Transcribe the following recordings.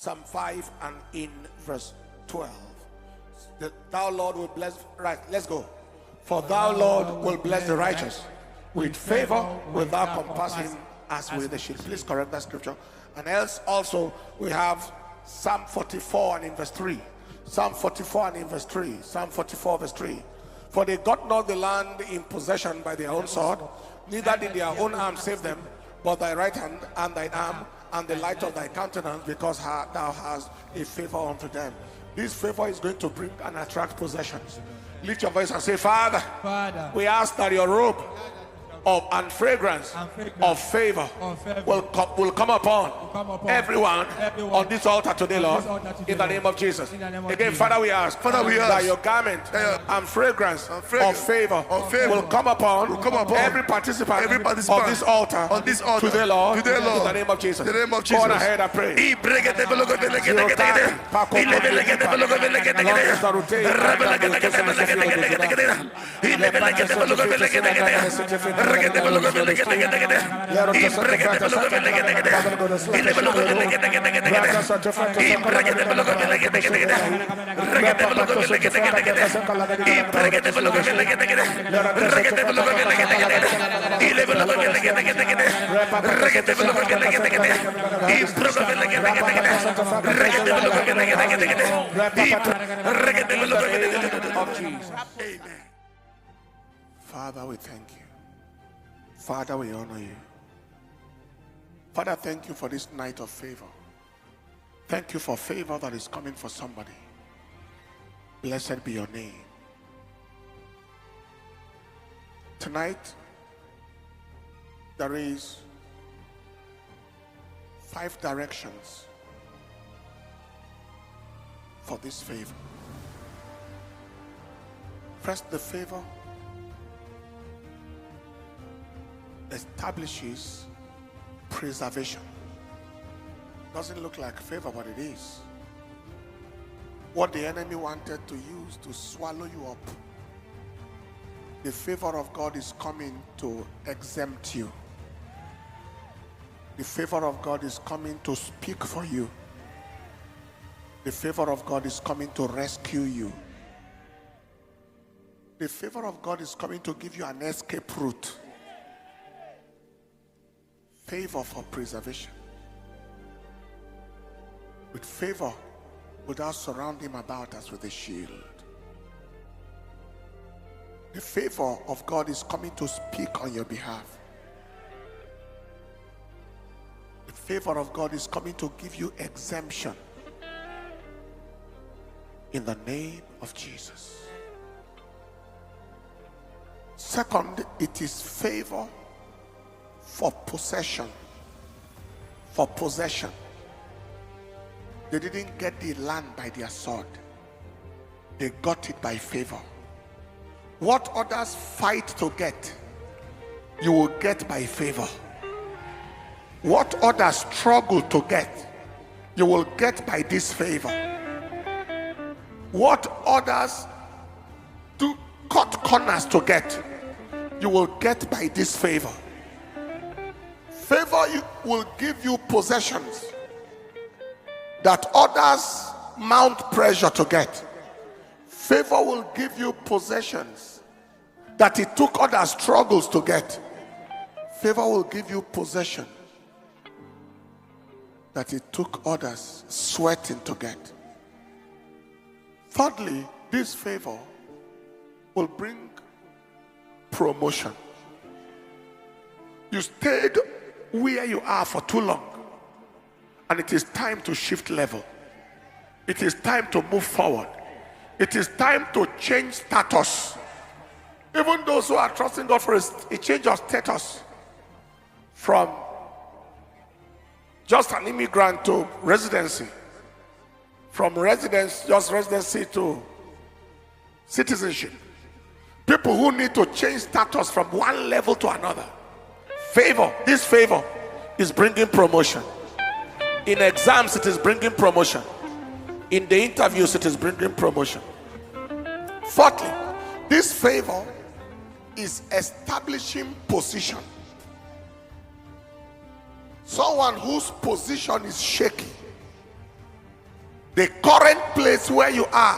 Psalm 5 and in verse 12. Thou, Lord, will bless. Right, let's go. For thou, Lord, will bless the righteous. With favor will thou compass him as with a shield. Please correct that scripture. And else also we have Psalm 44 and in verse 3. Psalm 44 and in verse 3. Psalm 44 verse 3. For they got not the land in possession by their own sword, neither did their own arm save them, but thy right hand and thine arm and the light of thy countenance, because thou hast a favor unto them. This favor is going to bring and attract possessions. Lift your voice and say, Father, we ask that your robe and fragrance of favor will come upon everyone on this altar today, Lord, in the name of Jesus. Again, Father, we ask that your garment and fragrance of favor will come upon every participant of this altar today, Lord, in the name of Jesus. Go on ahead and pray. Father, we thank you. Father, we honor you. Father, thank you for this night of favor. Thank you for favor that is coming for somebody. Blessed be your name. Tonight, there is 5 directions for this favor. First, the favor establishes preservation. Doesn't look like favor, but it is. What the enemy wanted to use to swallow you up, the favor of God is coming to exempt you. The favor of God is coming to speak for you. The favor of God is coming to rescue you. The favor of God is coming to give you an escape route. Favor for preservation. With favor, without surround him about us with a shield. The favor of God is coming to speak on your behalf. The favor of God is coming to give you exemption. In the name of Jesus. Second, it is favor for possession. For possession. They didn't get the land by their sword. They got it by favor. What others fight to get, you will get by favor. What others struggle to get, you will get by this favor. What others do cut corners to get, you will get by this favor. Favor will give you possessions that others mount pressure to get. Favor will give you possessions that it took others struggles to get. Favor will give you possession that it took others sweating to get. Thirdly, this favor will bring promotion. You stayed where you are for too long, and it is time to shift level. It is time to move forward. It is time to change status. Even those who are trusting God for a change of status from just an immigrant to residency, from residency to citizenship. People who need to change status from one level to another. Favor, this favor is bringing promotion. In exams, it is bringing promotion. In the interviews, it is bringing promotion. Fourthly, this favor is establishing position. Someone whose position is shaky, The current place where you are,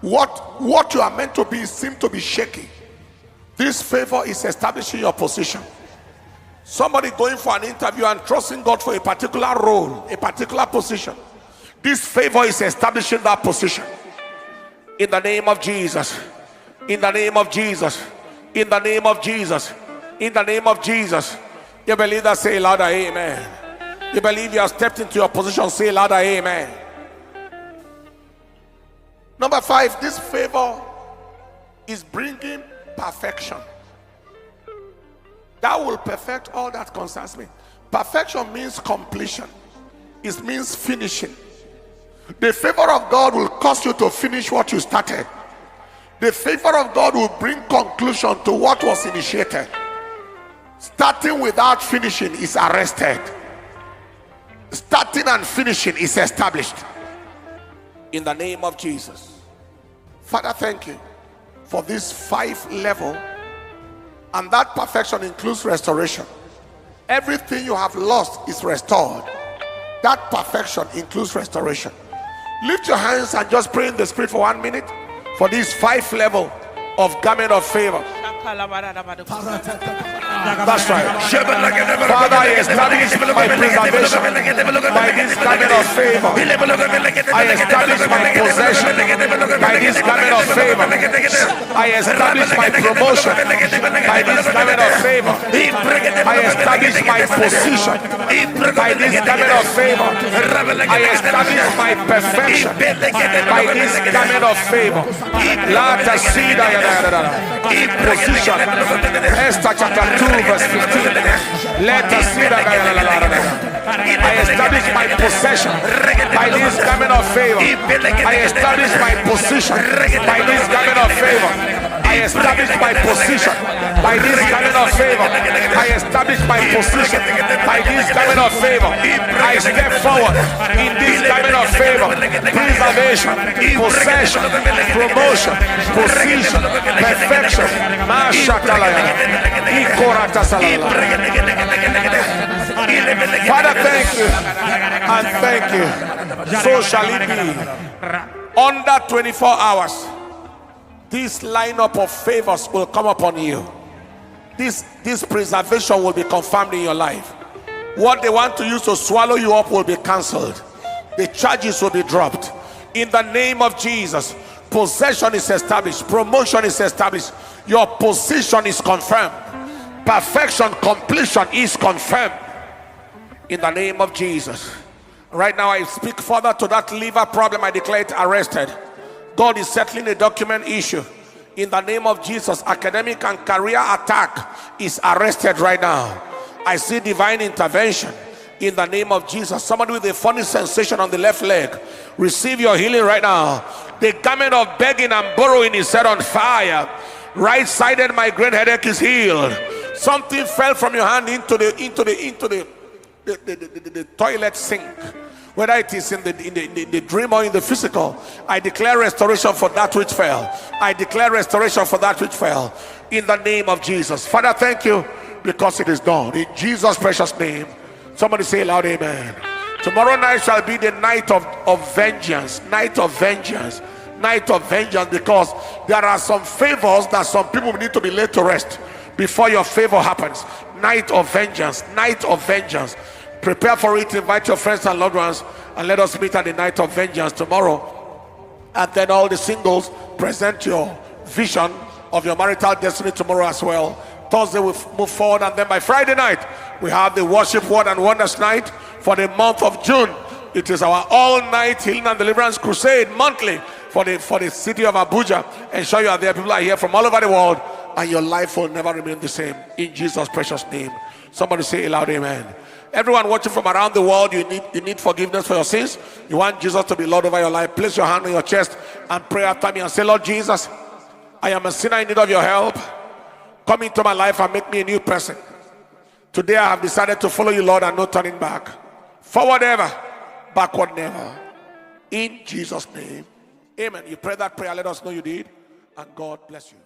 what you are meant to be seems to be shaky. This favor is establishing your position. Somebody going for an interview and trusting God for a particular role, a particular position. This favor is establishing that position. In the name of Jesus. In the name of Jesus. In the name of Jesus. In the name of Jesus. You believe that? Say louder, amen. You believe you have stepped into your position? Say louder, amen. Number 5, this favor is bringing perfection. That will perfect all that concerns me. Perfection means completion. It means finishing. The favor of God will cause you to finish what you started. The favor of God will bring conclusion to what was initiated. Starting without finishing is arrested. Starting and finishing is established. In the name of Jesus. Father, thank you for this 5 level, and that perfection includes restoration. Everything you have lost is restored. That perfection includes restoration. Lift your hands and just pray in the spirit for 1 minute for this 5 level of garment of favor. That's right. Father, I establish my preservation by this garment of favor. I establish my possession by this garment of favor. I establish my promotion by this garment of favor. I establish my position by this garment of favor. I establish my perfection by this garment of favor. Position. Esther chapter 2 verse 15. Let us see that I establish my possession by this garment of favor. I establish my position by this garment of favor. I establish my position by this garment of favor. I establish my position by this garment of favor. I step forward in this garment of favor. Preservation, possession, promotion, position, perfection. Father, thank you and thank you. So shall it be. Under 24 hours, this lineup of favors will come upon you. This preservation will be confirmed in your life. What they want to use to swallow you up will be cancelled. The charges will be dropped. In the name of Jesus, possession is established. Promotion is established. Your position is confirmed. Perfection, completion is confirmed. In the name of Jesus. Right now I speak further to that liver problem. I declare it arrested. God is settling a document issue. In the name of Jesus, academic and career attack is arrested right now. I see divine intervention. In the name of Jesus. Somebody with a funny sensation on the left leg, receive your healing right now. The garment of begging and borrowing is set on fire. Right-sided migraine headache is healed. Something fell from your hand into the toilet sink. Whether it is in the dream or in the physical, I declare restoration for that which fell. I declare restoration for that which fell. In the name of Jesus. Father, thank you because it is done. In Jesus' precious name. Somebody say loud, amen. Tomorrow night shall be the night of vengeance. Night of vengeance. Night of vengeance, because there are some favors that some people need to be laid to rest before your favor happens. Night of vengeance. Night of vengeance. Prepare for it. Invite your friends and loved ones, and let us meet at the night of vengeance tomorrow. And then all the singles, present your vision of your marital destiny tomorrow as well. Thursday we move forward, and then by Friday night we have the worship word and wonders night for the month of June. It is our all-night healing and deliverance crusade monthly for the city of Abuja. Ensure you are there. People are here from all over the world, and your life will never remain the same. In Jesus' precious name. Somebody say aloud, amen. Everyone watching from around the world, you need forgiveness for your sins. You want Jesus to be Lord over your life. Place your hand on your chest and pray after me and say, Lord Jesus, I am a sinner in need of your help. Come into my life and make me a new person. Today I have decided to follow you, Lord, and no turning back. Forward ever, backward never. In Jesus' name, amen. You pray that prayer, let us know you did, and God bless you.